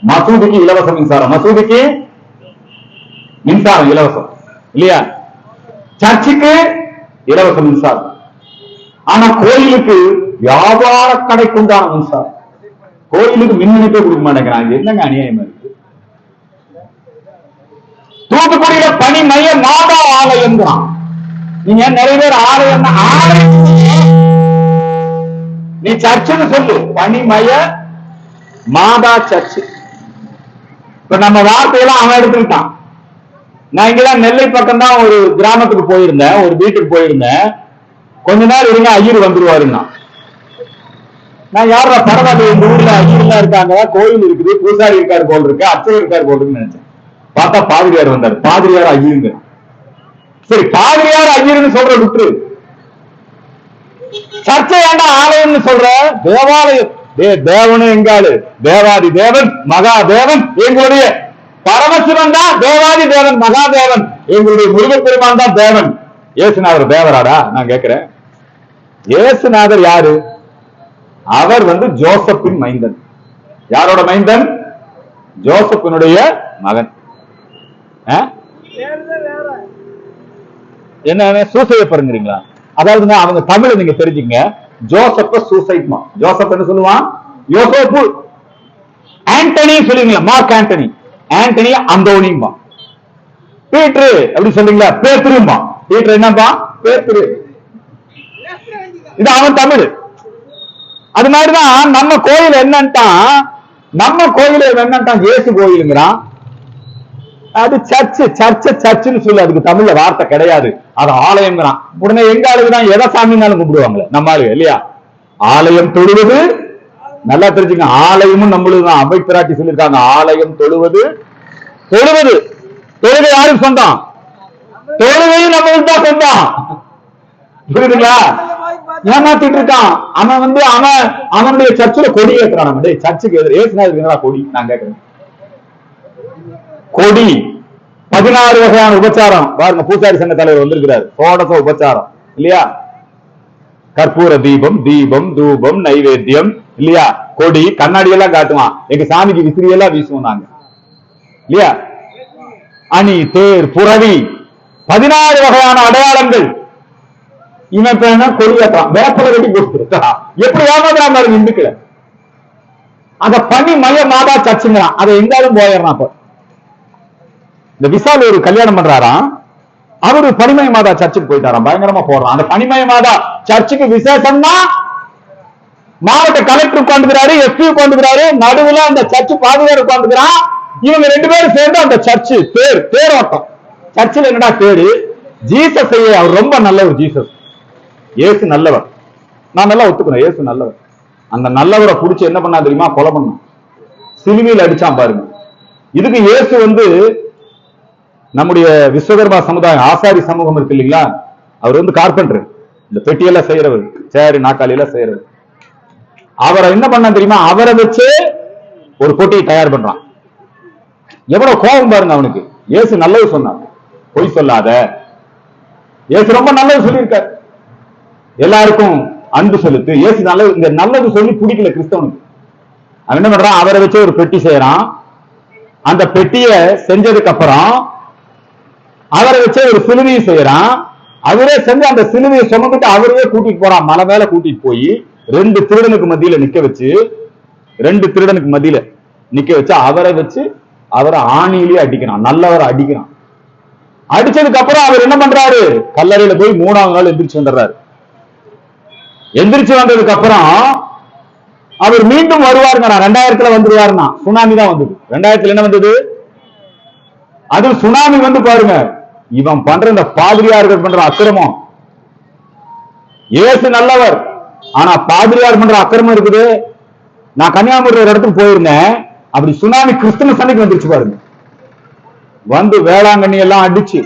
மசூதிக்கு இலவச மின்சாரம், மசூதிக்கு மின்சாரம் இலவசம் இல்லையா? சர்ச்சுக்கு இலவச மின்சாரம். ஆனா கோயிலுக்கு வியாபார கடைக்குண்டான மின்சாரம். கோயிலுக்கு மின் இணைப்பே கொடுக்க மாட்டேங்கிறாங்க. என்னங்க அநியாயமா இருக்கு? தூத்துக்குடியில பனிமய மாதா ஆலயம் தான். நீங்க நிறைய பேர் ஆலயம் நீ சர்ச்சுன்னு சொல்லு, பனிமய மாதா சர்ச்சு. இப்ப நம்ம வார்த்தையெல்லாம் அவன் எடுத்துக்கிட்டான். நான் இங்கதான் நெல்லை பக்கம் தான் ஒரு கிராமத்துக்கு போயிருந்தேன், ஒரு வீட்டுக்கு போயிருந்தேன். கொஞ்ச நாள் இருங்க, ஐயர் வந்துருவாருன்னா. நான் யாரா பரவாயில்ல, இந்த ஊர்ல ஐயர்லாம் இருக்காங்க, கோயில் இருக்குது, பூசாரி இருக்காரு போல் இருக்கு, அச்சர் இருக்காரு போல் இருக்குன்னு நினைச்சேன். பார்த்தா பாதிரியார் வந்தார். பாதிரியார் ஐயருங்க. சரி, பாதிரியார் ஐயர்னு சொல்ற விட்டு சர்ச்சை ஏண்டா ஆலயம்னு சொல்ற? தேவாலயம். தேவனு எங்காளு? தேவாதி தேவன் மகாதேவன் எங்களுடைய பரமசிவன் தான் தேவாதி தேவன் மகாதேவன். எங்களுடைய முருகப்பெருமான் தான் தேவன். இயேசுநாதர் தேவராடா? நான் கேட்கிறேன். இயேசுநாதர் யாரு? அவர் ஜோசப்பின் மைந்தன். யாரோட மைந்தன்? ஜோசப்பினுடைய மகன். என்ன சூசையப்பருங்கிறீங்களா? அதாவது அவங்க தமிழ் நீங்க தெரிஞ்சுங்க. ஜோசப்ப சூசைட்மா. ஜோசப் என்ன சொல்லுவான்? யோசேப்பு. ஆண்டனி சொல்லுவீங்களா? Mark Antony. ஆண்டனி அந்தோனிம்பா. பீட்ரு அப்படி சொல்றீங்களா? பேத்துரும்பா. பீட்ரு என்னப்பா? பேத்துரு. இது அவன் தமிழ். அது மாதிரிதான் நம்ம கோயில் என்னன்ட்டான், நம்ம கோயில் என்னன்ட்டான், இயேசு கோயிலுங்கிறான். அது சர்ச்சு. சர்ச்சுன்னு சொல்லு, அதுக்கு தமிழ்ல வார்த்தை கிடையாது, அது ஆலயம்ங்கிறான். உடனே எங்க ஆளுதான் எதை சாமினாலும் கும்பிடுவாங்களே நம்ம ஆளு இல்லையா? ஆலயம் தொழுவது, நல்லா தெரிஞ்சுங்க, ஆலயமும் நம்மளுதான். அவை பிராட்டி சொல்லியிருக்காங்க, ஆலயம் தொழுவது. தொழுகை யாருக்கு சொந்தம்? தொழுகையும் நம்மளுக்கு தான் சொந்தம். புரியுதுங்களா? ஏமாத்திட்டு இருக்கான் அவன். அவனுடைய சர்ச்சில் கொடி ஏற்றுறான். நம்ம சர்ச்சுக்கு ஏசுனா கொடி. நான் கேட்கிறேன், கொடி 16 வகையான உபச்சாரம் பாருங்க. பூசாரி சங்க தலைவர் வந்திருக்கிறார். சோடச உபச்சாரம் இல்லையா? கற்பூர தீபம், தூபம், நைவேத்தியம் இல்லையா? கொடி, கண்ணாடி எல்லாம் காட்டுவான். எங்க சாமிக்கு விசிறி எல்லாம் வீசுவோம் நாங்க இல்லையா? அணி, தேர், புறவி, 16 வகையான அடையாளங்கள். இவன் கொடி ஏற்றான், வேப்பலை வெட்டி கொடுத்துருக்கான். எப்படி ஏமாத்துறான் பாருங்க இந்துக்களை. அந்த பனி மய மாதா சர்ச்சுங்கிறான். அதை எங்காலும் போயிடுறான். அப்ப இந்த விசால் ஒரு கல்யாணம் பண்றாராம், அவரு பனிமய மாதா சர்ச்சுக்கு போயிட்டாராம். பயங்கரமா போடுறான். அந்த பனிமய மாதா சர்ச்சுக்கு விசேஷம்னா மாவட்ட கலெக்டர் உட்காந்துக்கிறாரு, எஸ்பி உட்காந்துக்கிறாரு, நடுவுல அந்த சர்ச்சு பாதுகாப்பு உட்காந்துக்கிறான். இவங்க 2 பேரும் சேர்ந்து அந்த சர்ச்சு தேரோட்டம். சர்ச்சில் என்னடா தேரு? ஜீசஸ். அவர் ரொம்ப நல்லவர். ஜீசஸ், இயேசு நல்லவர். நான் நல்லா ஒத்துக்கிறேன், இயேசு நல்லவர். அந்த நல்லவரை புடிச்சு என்ன பண்ணா தெரியுமா? கொலை பண்ணான், சிலுவையில் அடிச்சான் பாருங்க. இதுக்கு இயேசு நம்முடைய விஸ்வகர்மா சமுதாயம், ஆசாரி சமூகம் இருக்கு இல்லைங்களா? அவர் கார்பெண்டர், இந்த பெட்டியெல்லாம் செய்யறவர், சேரு நாக்காளி எல்லாம் செய்யறவர். அவரை என்ன பண்ண தெரியுமா? அவரை வச்சு ஒரு பொட்டியை தயார் பண்றான். எவ்வளவு கோபம் பாருங்க அவனுக்கு. இயேசு நல்லது சொன்னார், பொய் சொல்லாத. இயேசு ரொம்ப நல்லது சொல்லியிருக்காரு. எல்லாருக்கும் அன்பு செலுத்து. இயேசு நல்லது, இந்த நல்லது சொல்லி பிடிக்கல கிறிஸ்தவனுக்கு. அவன் என்ன பண்றான்? அவரை வச்சு ஒரு பெட்டி செய்யறான். அந்த பெட்டிய செஞ்சதுக்கு அப்புறம் அவரை வச்சு ஒரு சிலுவையை செய்யறான். அவரே செஞ்சு அந்த சிலுவையை சுமந்துட்டு அவரே கூட்டிட்டு போறான். மலை மேல கூட்டிட்டு போய் 2 திருடனுக்கு மத்தியில நிக்க வச்சு அவரை வச்சு அவரை ஆணியிலேயே அடிக்கிறான். நல்லவரை அடிக்கிறான். அடிச்சதுக்கு அப்புறம் அவர் என்ன பண்றாரு? கல்லறையில போய் 3ஆவது நாள் எந்திரிச்சு வந்துடுறாரு. எந்திரிச்சு வந்ததுக்கு அப்புறம் அவர் மீண்டும் வருவாருங்க. 2000 வந்துருவாருன்னா சுனாமி தான் வந்தது. 2000 என்ன வந்தது? அது சுனாமி வந்து பாருங்க. இவன் பண்ற இந்த பாதிரியார்கள் பண்ற அக்கிரமம். இயேசு நல்லவர், ஆனா பாதிரியார் பண்ற அக்கிரமம் இருக்குது. நான் கன்னியாகுமரி ஒரு இடத்துக்கு போயிருந்தேன். அப்படி சுனாமி கிறிஸ்துமஸ் அன்னைக்கு வந்துருச்சு பாருங்க. வந்து வேளாங்கண்ணி எல்லாம் அடிச்சு,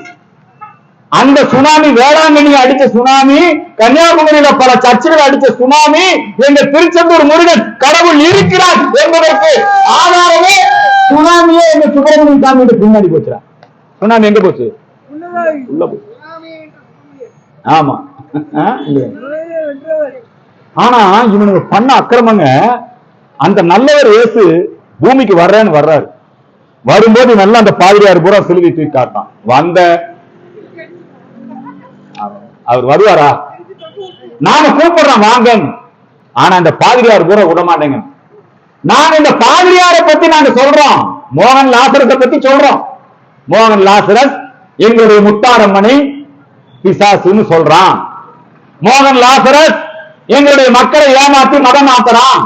அந்த சுனாமி வேளாங்கண்ணி அடிச்ச சுனாமி, கன்னியாகுமரியில பல சர்ச்சைகள் அடிச்ச சுனாமி, எங்க திருச்செந்தூர் முருகன் கடவுள் இருக்கிறார் என்பதற்கு ஆதாரமே சுனாமியே எங்க சுப்பிரமணிய சாமி பின்னாடி போச்சுறா. சுனாமி எங்க போச்சு? உள்ள போச்சு. ஆமா. ஆனா இவனுக்கு பண்ண அக்கிரமங்க. அந்த நல்லவர் இயேசு பூமிக்கு வர்றாரு. வரும்போது நல்லா அந்த பாதிரியார் பூரா சிலுவை தூக்கி காட்டான். வந்த அவர் வருவாரா? நாம கூப்பிடுறோம் வாங்க, ஆனா அந்த பாதிரியார் பூரா விட மாட்டேங்க. நாங்க இந்த பாதிரியாரை பத்தி நாங்க சொல்றோம். மோகன் லாசரத்தை பத்தி சொல்றோம். மோகன் லாசரஸ் எங்களுடைய முத்தாரம்மனை பிசாசுன்னு சொல்றான். மோகன் லாசரஸ் எங்களுடைய மக்களை ஏமாற்றி மதம் மாத்துறான்.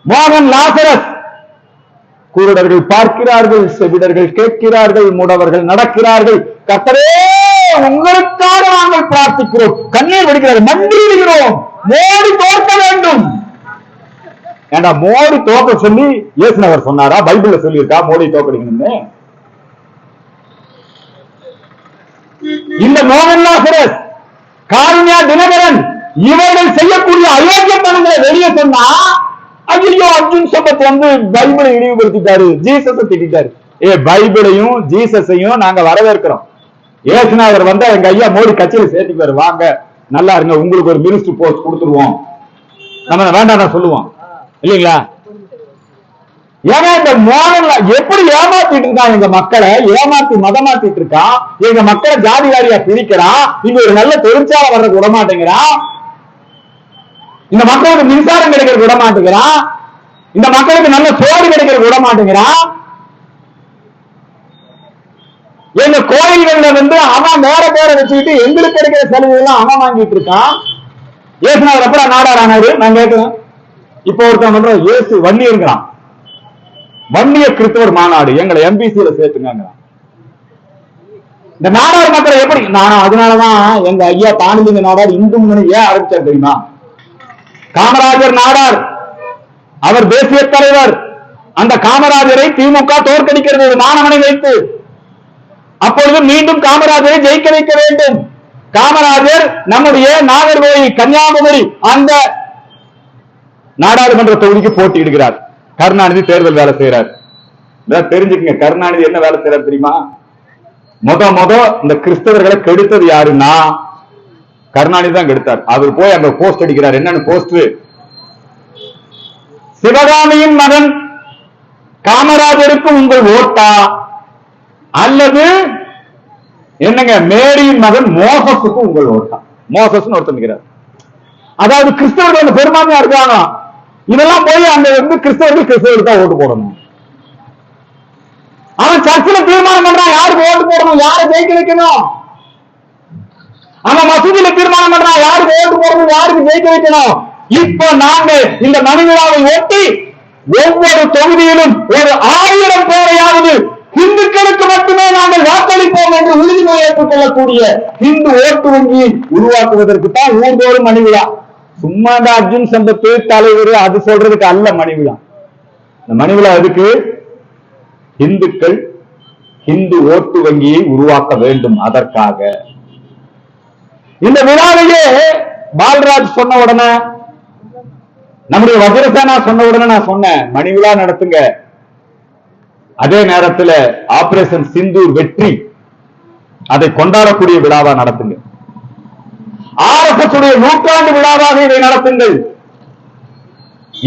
மோகன் லாசரஸ் குருடர்கள் பார்க்கிறார்கள், செவிடர்கள் கேட்கிறார்கள், முடவர்கள் நடக்கிறார்கள். கர்த்தரே உங்களுக்காக நாங்கள் பிரார்த்திக்கிறோம், கண்ணீர் வடிக்கிறார்கள், மன்றிடுகிறோம், மோடி தோற்க வேண்டும். ஏண்டா மோடி தோக்க சொல்லி இயேசுநவர் சொன்னாரா? பைபிள்ல சொல்லியிருக்கா மோடி தோக்கடிக்கணும்னு? இந்த மோகன் லாசரஸ், காருண்யா தினகரன் இவர்கள் செய்யக்கூடிய அயோக்கியத்தனங்களை வெளியே சொன்னா, ஐயோ அர்ஜுன் சம்பத் வந்து பைபிளை இழிவுபடுத்திட்டாரு, ஜீசஸ திட்டாரு. பைபிளையும் ஜீசஸையும் நாங்க வரவேற்கிறோம். இயேசுநாதர் வந்தா எங்க ஐயா மோடி கட்சியில சேர்த்துக்குவாரு, வாங்க நல்லா இருங்க, உங்களுக்கு ஒரு மினிஸ்டர் போஸ்ட் கொடுத்துருவோம், நம்ம வேண்டாம் சொல்லுவோம் இல்லீங்களா? ஏன்னா இந்த மோகன்ல எப்படி ஏமாத்திட்டு இருக்கான், எங்க மக்களை ஏமாத்தி மதமாத்திட்டு இருக்கான், எங்க மக்களை ஜாதி வாரியா பிரிக்கிறான், இங்க ஒரு நல்ல தொழிற்சாலை வர்றதுக்கு விட மாட்டேங்கிறான், இந்த மக்களுக்கு மின்சாரம் கிடைக்கிறது விட மாட்டேங்கிறான், இந்த மக்களுக்கு நல்ல சோறு கிடைக்கிறது விட மாட்டேங்கிறான். எங்க கோயில்கள்ல வந்து அவன் வேற பேரை வச்சுக்கிட்டு எங்களுக்கு கிடைக்கிற செலவு எல்லாம் அவன் வாங்கிட்டு இருக்கான். இயேசுநாதர் அப்புறம் நாடார் ஆனாரு. நான் கேட்கிறேன், இப்ப ஒருத்தன் பண்ற இயேசு வன்னியர்களாம், வன்னிய கிறிஸ்தவர் மாநாடு எங்களை எம்பிசியில சேர்த்துங்க. இந்த நாடார் மக்களை எப்படி நானும், அதனாலதான் எங்க ஐயா தானிலிங்க நாடார் இந்து முன்னணி ஏன் ஆரம்பிச்சார் தெரியுமா? காமராஜர் நாடார், அவர் தேசிய தலைவர். அந்த காமராஜரை திமுக தோற்கடிக்கிறது மாணவனை வைத்து. அப்பொழுது மீண்டும் காமராஜரை ஜெயிக்க வைக்க வேண்டும். காமராஜர் நம்முடைய நாகர்கோவில் கன்னியாகுமரி அந்த நாடாளுமன்ற தொகுதிக்கு போட்டியிடுகிறார். கருணாநிதி தேர்தல் வேலை செய்யறார். தெரிஞ்சுக்கங்க, கருணாநிதி என்ன வேலை செய்யறார் தெரியுமா? இந்த கிறிஸ்தவர்களை கெடுத்தது யாருன்னா கருணாநிதி தான் கெடுத்தார். அவர் போய் அங்க போஸ்ட் அடிக்கிறார். என்னன்னு போஸ்ட்? சிவகாமியின் மகன் காமராஜருக்கு உங்கள் ஓட்டா, அல்லது என்னங்க மேரியின் மகன் மோசஸுக்கு உங்கள் ஓட்டா. மோசஸ் ஒருத்தர், அதாவது கிறிஸ்தவர்கள் பெரும்பான்மையா இருக்காங்க. இதெல்லாம் போய் அங்க வந்து கிறிஸ்தவர்களுக்கு தான் ஓட்டு போடணும். அவன் சர்ச்சில் தீர்மானம் பண்றான் யாருக்கு ஓட்டு போடணும், யாரை ஜெயிக்க வைக்கணும். அவன் மசூதியில தீர்மானம் பண்றான் யாருக்கு ஓட்டு போடணும், யாருக்கு ஜெயிக்க வைக்கணும். இப்ப நாங்க இந்த மணிவிழாவை ஒட்டி ஒவ்வொரு தொகுதியிலும் ஒரு 1000 பேரையாவது இந்துக்களுக்கு மட்டுமே நாங்கள் வாக்களிப்போம் என்று உறுதிமொழி ஏற்றுக் கொள்ளக்கூடிய இந்து ஓட்டு வங்கியை உருவாக்குவதற்கு தான் ஊர்தோறும் மணிவிழா. சும்மா இந்த அர்ஜுன் சம்பத் தலைவர் அது சொல்றதுக்கு அல்ல மணிவிழா. இந்த மணிவிழா எதுக்கு? இந்துக்கள் இந்து ஓட்டு வங்கியை உருவாக்க வேண்டும். அதற்காக இந்த விழாவையே பால்ராஜ் சொன்ன உடனே, நம்முடைய வஜ்ரசேனா சொன்ன உடனே நான் சொன்னேன், மணி விழா நடத்துங்க. அதே நேரத்தில் ஆபரேஷன் சிந்தூர் வெற்றி, அதை கொண்டாடக்கூடிய விழாவா நடத்துங்க. RSS உடைய 100ஆண்டு விழாவாக இதை நடத்துங்கள்.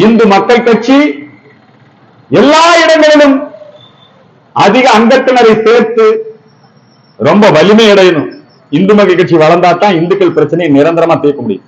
இந்து மக்கள் கட்சி எல்லா இடங்களிலும் அதிக அங்கத்தினரை சேர்த்து ரொம்ப வலிமை அடையணும். இந்து மக்கள் கட்சி வளர்ந்தா தான் இந்துக்கள் பிரச்சனையை நிரந்தரமா தீர்க்க முடியும்.